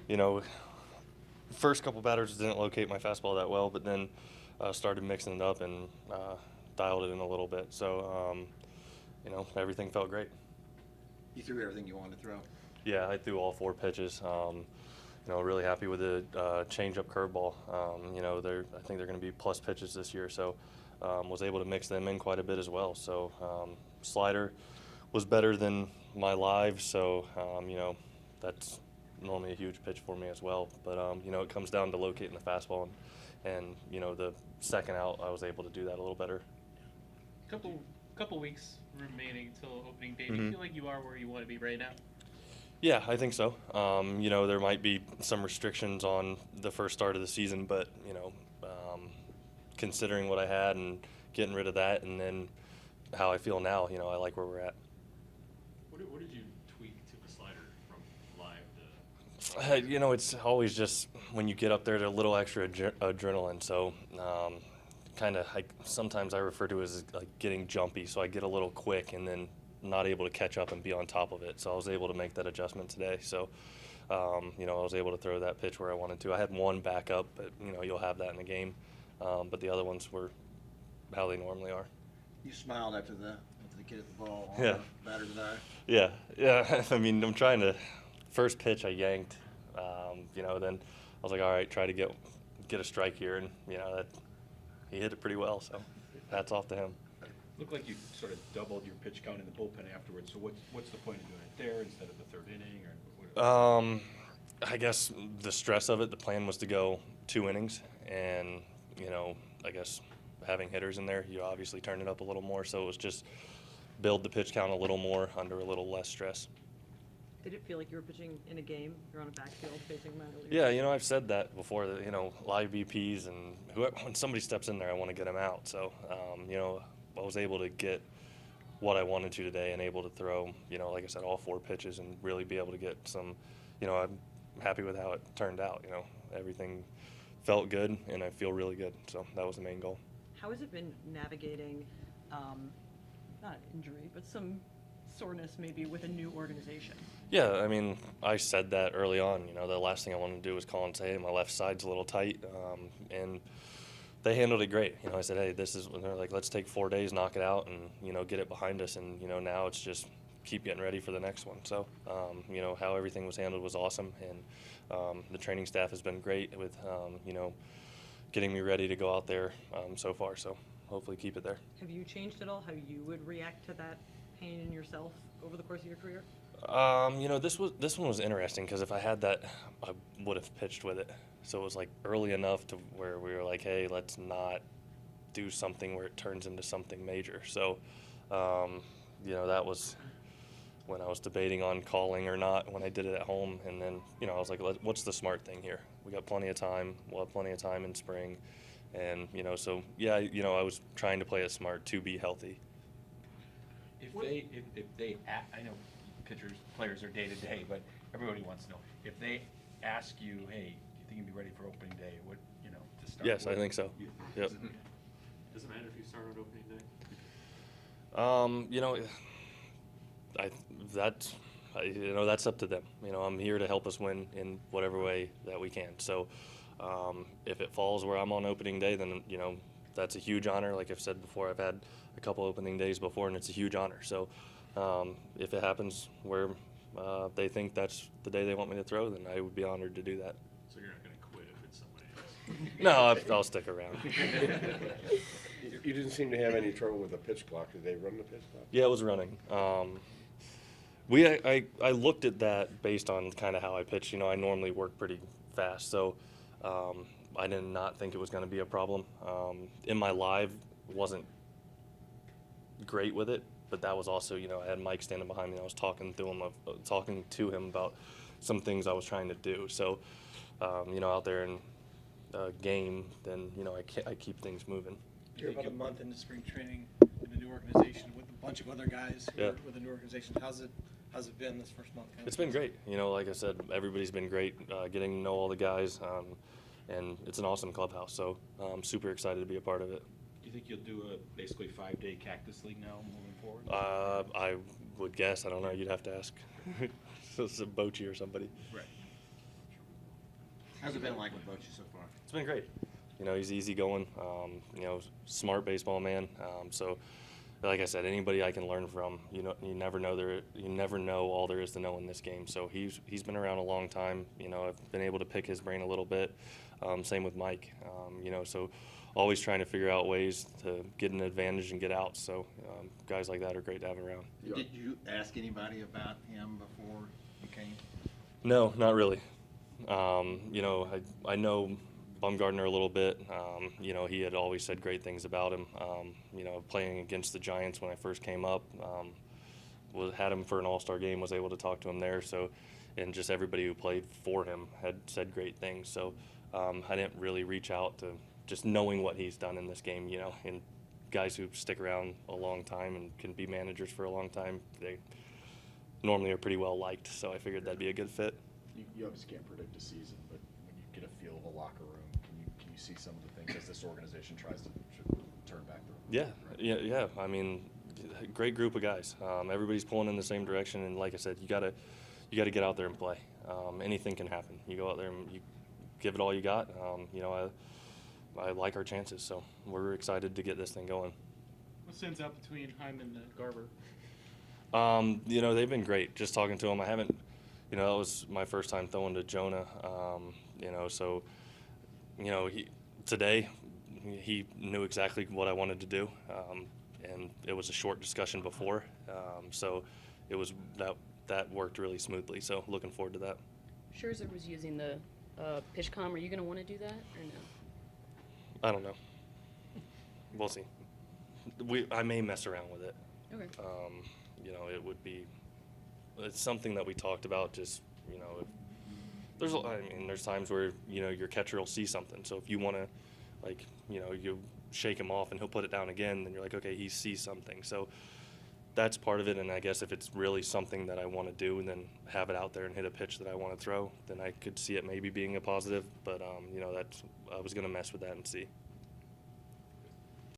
you know, first couple batters didn't locate my fastball that well, but then started mixing it up and dialed it in a little bit. So, you know, everything felt great. You threw everything you wanted to throw. Yeah, I threw all 4 pitches. You know, really happy with the change-up curveball. You know, I think they're going to be plus pitches this year, so was able to mix them in quite a bit as well. So slider was better than my live, so you know, that's normally a huge pitch for me as well. But you know, it comes down to locating the fastball, and you know, the second out, I was able to do that a little better. Couple weeks remaining till opening day. Do you feel like you are where you want to be right now? Yeah, I think so. You know, there might be some restrictions on the first start of the season, but you know, considering what I had and getting rid of that, and then how I feel now, you know, I like where we're at. What did you tweak to the slider from live to? You know, it's always just when you get up there, there's a little extra adrenaline. So, sometimes I refer to it as like getting jumpy. So I get a little quick and then not able to catch up and be on top of it. So I was able to make that adjustment today. So, you know, I was able to throw that pitch where I wanted to. I had one backup, but you know, you'll have that in the game. But the other ones were how they normally are. You smiled after the kid at the ball. Yeah. Batter's eye. Yeah. I mean, I'm trying to. First pitch I yanked. You know, then I was like, all right, try to get a strike here, and you know that he hit it pretty well. So, hats off to him. Looked like you sort of doubled your pitch count in the bullpen afterwards. So what's the point of doing it there instead of the third inning? Or I guess the stress of it. The plan was to go 2 innings, and you know, I guess having hitters in there, you obviously turn it up a little more. So it was just build the pitch count a little more under a little less stress. Did it feel like you were pitching in a game? You're on a backfield facing minor leaguers? Yeah, you know, I've said that before, that, you know, live BPs and when somebody steps in there, I want to get them out. So, you know, I was able to get what I wanted to today and able to throw, you know, like I said, all 4 pitches and really be able to get some, you know, I'm happy with how it turned out. You know, everything felt good and I feel really good. So that was the main goal. How has it been navigating, not injury, but some soreness maybe with a new organization? Yeah, I mean, I said that early on. You know, the last thing I wanted to do was call and say, hey, my left side's a little tight, and they handled it great. You know, I said, hey, they're like, let's take 4 days, knock it out, and, you know, get it behind us. And, you know, now it's just keep getting ready for the next one. So, you know, how everything was handled was awesome. And the training staff has been great with, you know, getting me ready to go out there so far. So hopefully keep it there. Have you changed at all how you would react to that pain in yourself over the course of your career? You know, this one was interesting because if I had that, I would have pitched with it. So it was like early enough to where we were like, hey, let's not do something where it turns into something major. So, you know, that was when I was debating on calling or not when I did it at home. And then, you know, I was like, what's the smart thing here? We got plenty of time. We'll have plenty of time in spring. And, you know, so, yeah, you know, I was trying to play it smart to be healthy. if they, I know players are day to day, but everybody wants to know if they ask you, hey, do you think you'd be ready for opening day? What, you know, to start? Yes, I think so. Yep. Does it matter if you start on opening day? You know, you know, that's up to them. You know, I'm here to help us win in whatever way that we can. So, if it falls where I'm on opening day, then, you know, that's a huge honor. Like I've said before, I've had a couple opening days before, and it's a huge honor. So, if it happens where they think that's the day they want me to throw, then I would be honored to do that. So you're not going to quit if it's somebody else? No, I'll stick around. You didn't seem to have any trouble with the pitch clock. Did they run the pitch clock? Yeah, it was running. I looked at that based on kind of how I pitch. You know, I normally work pretty fast, so I did not think it was going to be a problem. In my live, wasn't great with it, but that was also, you know, I had Mike standing behind me. And I was talking to him about some things I was trying to do. So, you know, out there in a game, then, you know, I keep things moving. You're about a month into spring training in a new organization with a bunch of other guys who are with a new organization. How's it been this first month? It's been great. You know, like I said, everybody's been great, getting to know all the guys, and it's an awesome clubhouse. So I'm super excited to be a part of it. Do you think you'll do a basically 5-day Cactus League now moving forward? I would guess. I don't know. You'd have to ask Bochy or somebody. Right. How's it been like with Bochy so far? It's been great. You know, he's easygoing, you know, smart baseball man. So, like I said, anybody I can learn from. You know, you never know all there is to know in this game. So he's been around a long time. You know, I've been able to pick his brain a little bit. Same with Mike. You know, so always trying to figure out ways to get an advantage and get out. So guys like that are great to have around. Did you ask anybody about him before you came? No, not really. You know, I know Bumgardner a little bit. You know, he had always said great things about him. You know, playing against the Giants when I first came up, had him for an all-star game, was able to talk to him there. So, and just everybody who played for him had said great things. So I didn't really reach out to just knowing what he's done in this game, you know, and guys who stick around a long time and can be managers for a long time, they normally are pretty well liked. So I figured that'd be a good fit. You obviously can't predict a season, but when you get a feel of a locker room, can you see some of the things as this organization tries to turn back the Yeah, yeah. I mean, great group of guys. Everybody's pulling in the same direction, and like I said, you gotta get out there and play. Anything can happen. You go out there and you give it all you got. You know, I like our chances, so we're excited to get this thing going. What stands out between Hyman and Garber? You know, they've been great. Just talking to them, I haven't. You know, that was my first time throwing to Jonah. You know, so you know, today he knew exactly what I wanted to do, and it was a short discussion before, so it was that worked really smoothly. So looking forward to that. Scherzer was using the pitch comm. Are you going to want to do that or no? I don't know. We'll see. I may mess around with it. Okay. You know, it's something that we talked about. Just, you know, there's times where, you know, your catcher will see something. So if you want to, like, you know, you shake him off and he'll put it down again, then you're like, okay, he sees something. So that's part of it. And I guess if it's really something that I want to do and then have it out there and hit a pitch that I want to throw, then I could see it maybe being a positive. But, you know, I was going to mess with that and see.